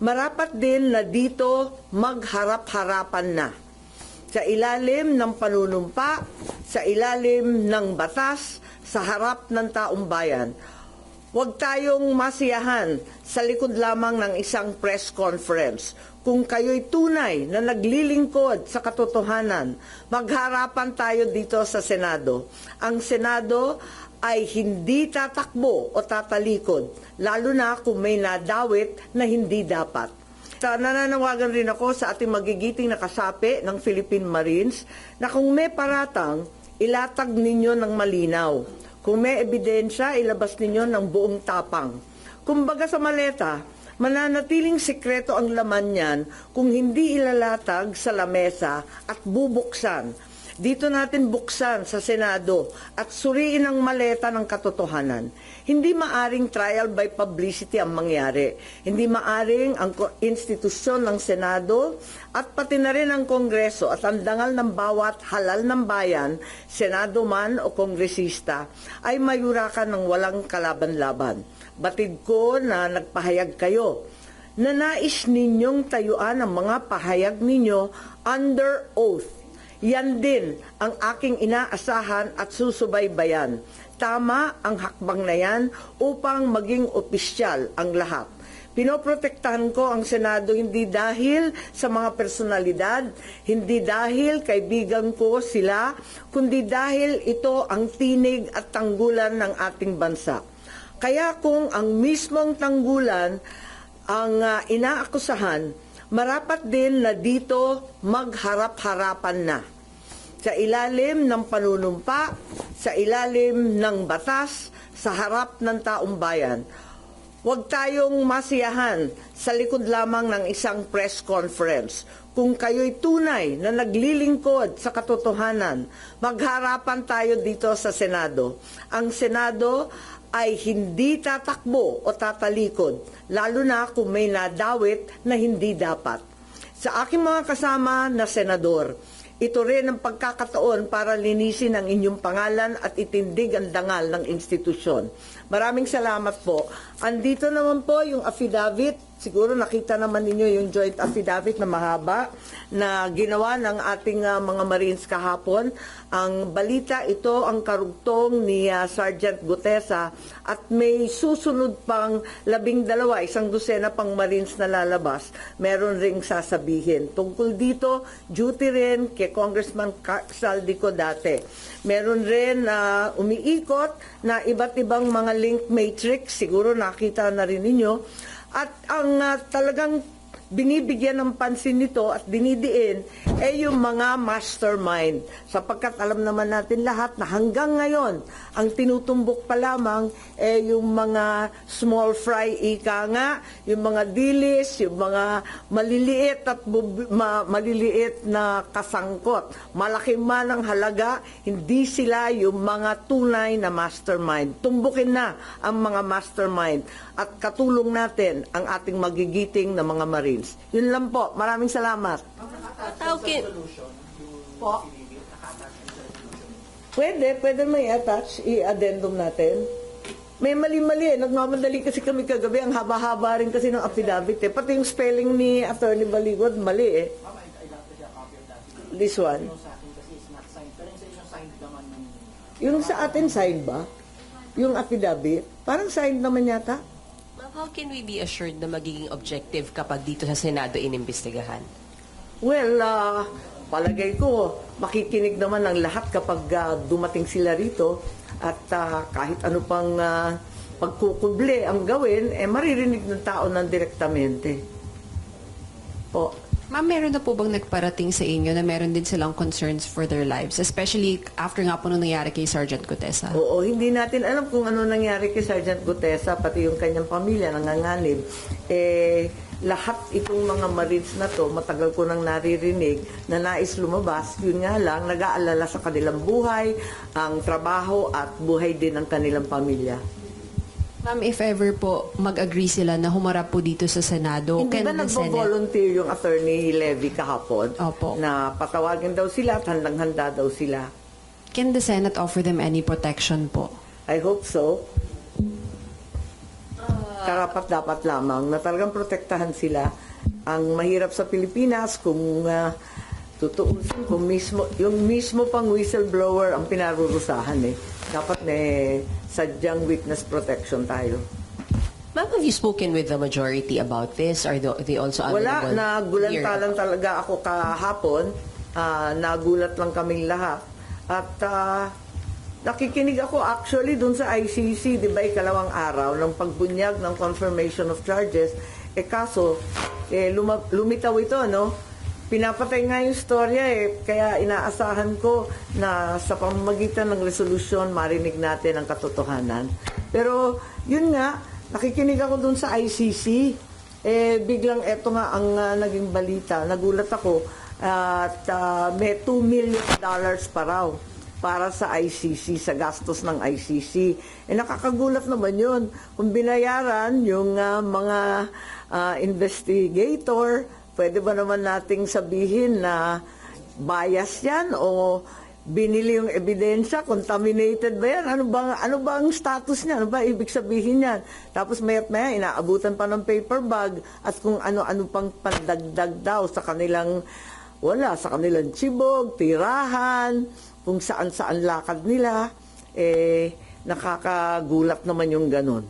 Marapat din na dito magharap-harapan na sa ilalim ng panunumpa, sa ilalim ng batas, sa harap ng taong bayan. Huwag tayong masiyahan sa likod lamang ng isang press conference. Kung kayo'y tunay na naglilingkod sa katotohanan, magharapan tayo dito sa Senado. Ang Senado ay hindi tatakbo o tatalikod, lalo na kung may nadawit na hindi dapat. Nananawagan rin ako sa ating magigiting na kasapi ng Philippine Marines na kung may paratang, ilatag ninyo ng malinaw. Kung may ebidensya, ilabas ninyo ng buong tapang. Kumbaga sa maleta, mananatiling sikreto ang laman niyan kung hindi ilalatag sa lamesa at bubuksan. Dito natin buksan sa Senado at suriin ang maleta ng katotohanan. Hindi maaring trial by publicity ang mangyari. Hindi maaring ang institusyon ng Senado at pati na rin ang Kongreso at ang dangal ng bawat halal ng bayan, Senado man o Kongresista, ay mayurakan ng walang kalaban-laban. Batid ko na nagpahayag kayo na nais ninyong tayuan ang mga pahayag ninyo under oath. Yan din ang aking inaasahan at susubaybayan. Tama ang hakbang na yan upang maging opisyal ang lahat. Pinoprotektahan ko ang Senado hindi dahil sa mga personalidad, hindi dahil kaibigan ko sila, kundi dahil ito ang tinig at tanggulan ng ating bansa. Kaya kung ang mismong tanggulan ang inaakusahan, marapat din na dito magharap-harapan na sa ilalim ng panunumpa, sa ilalim ng batas, sa harap ng taong bayan. Huwag tayong masiyahan sa likod lamang ng isang press conference. Kung kayo'y tunay na naglilingkod sa katotohanan, magharapan tayo dito sa Senado. Ang Senado ay hindi tatakbo o tatalikod, lalo na kung may nadawit na hindi dapat. Sa aking mga kasama na senador, ito rin ang pagkakataon para linisin ang inyong pangalan at itindig ang dangal ng institusyon. Maraming salamat po. Andito naman po yung affidavit. Siguro nakita naman ninyo yung joint affidavit na mahaba na ginawa ng ating mga Marines kahapon. Ang balita ito ang karugtong ni Sergeant Gutesa at may susunod pang 12, isang dosena pang Marines na lalabas. Meron ring sasabihin. Tungkol dito, duty rin kay Congressman Saldico dati. Meron rin na umiikot na iba't ibang mga link matrix, siguro nakita na rin ninyo. At ang talagang binibigyan ng pansin nito at dinidiin ay yung mga mastermind. Sapagkat alam naman natin lahat na hanggang ngayon, ang tinutumbok pa lamang ay yung mga small fry ika nga, yung mga dilis, yung mga maliliit at maliliit na kasangkot. Malaki man ang halaga, hindi sila yung mga tunay na mastermind. Tumbukin na ang mga mastermind at katulong natin ang ating magigiting na mga Marines. Yun lang po. Maraming salamat. Po? Pwede may attach, i-addendum natin. May mali-mali nagmamadali kasi kami kagabi, ang haba-haba rin kasi ng affidavit Pati yung spelling ni Attorney Baligod, mali This one. Yung sa atin, signed ba? Yung affidavit? Parang signed naman yata. How can we be assured na magiging objective kapag dito sa Senado inimbestigahan? Well, palagay ko, makikinig naman ang lahat kapag dumating sila rito at kahit ano pang pagkukuble ang gawin, maririnig ng tao ng direktamente. Po. Ma'am, meron na po bang nagparating sa inyo na meron din silang concerns for their lives, especially after nga po nung nangyari kay Sergeant Gutesa? Oo, hindi natin alam kung ano nangyari kay Sergeant Gutesa, pati yung kanyang pamilya nanganganib. Lahat itong mga Marines na to, matagal ko nang naririnig na nais lumabas, yun nga lang, nag-aalala sa kanilang buhay, ang trabaho at buhay din ng kanilang pamilya. Ma'am, if ever po mag-agree sila na humarap po dito sa Senado, hindi ba nagbo-volunteer yung Attorney Levy kahapon? Opo. Na patawagin daw sila at handang-handa daw sila. Can the Senate offer them any protection po? I hope so. karapat-dapat lamang na talagang protektahan sila. Ang mahirap sa Pilipinas kung tutuusin, kung yung mismo pang whistleblower ang pinarurusahan Dapat sadyang witness protection tayo. Ma'am, have you spoken with the majority about this? Are they also available? Wala, nagulantalan talaga ako kahapon. Nagulat lang kaming lahat. At nakikinig ako actually dun sa ICC, di ba, ikalawang araw ng pagbunyag ng confirmation of charges. Kaso, lumitaw ito, no? Pinapatay nga yung storya kaya inaasahan ko na sa pamamagitan ng resolusyon marinig natin ang katotohanan. Pero, yun nga, nakikinig ako dun sa ICC. Biglang eto nga ang naging balita. Nagulat ako at may $2 million pa raw para sa ICC, sa gastos ng ICC. Nakakagulat naman yun. Kung binayaran yung mga investigator, pwede ba naman nating sabihin na bias yan o binili yung ebidensya, contaminated ba yan? Ano ba ang status niya? Ano ba ibig sabihin yan? Tapos maya inaabutan pa ng paper bag at kung ano-ano pang pandagdag daw sa kanilang tsibog, tirahan, kung saan-saan lakad nila, nakakagulat naman yung ganun.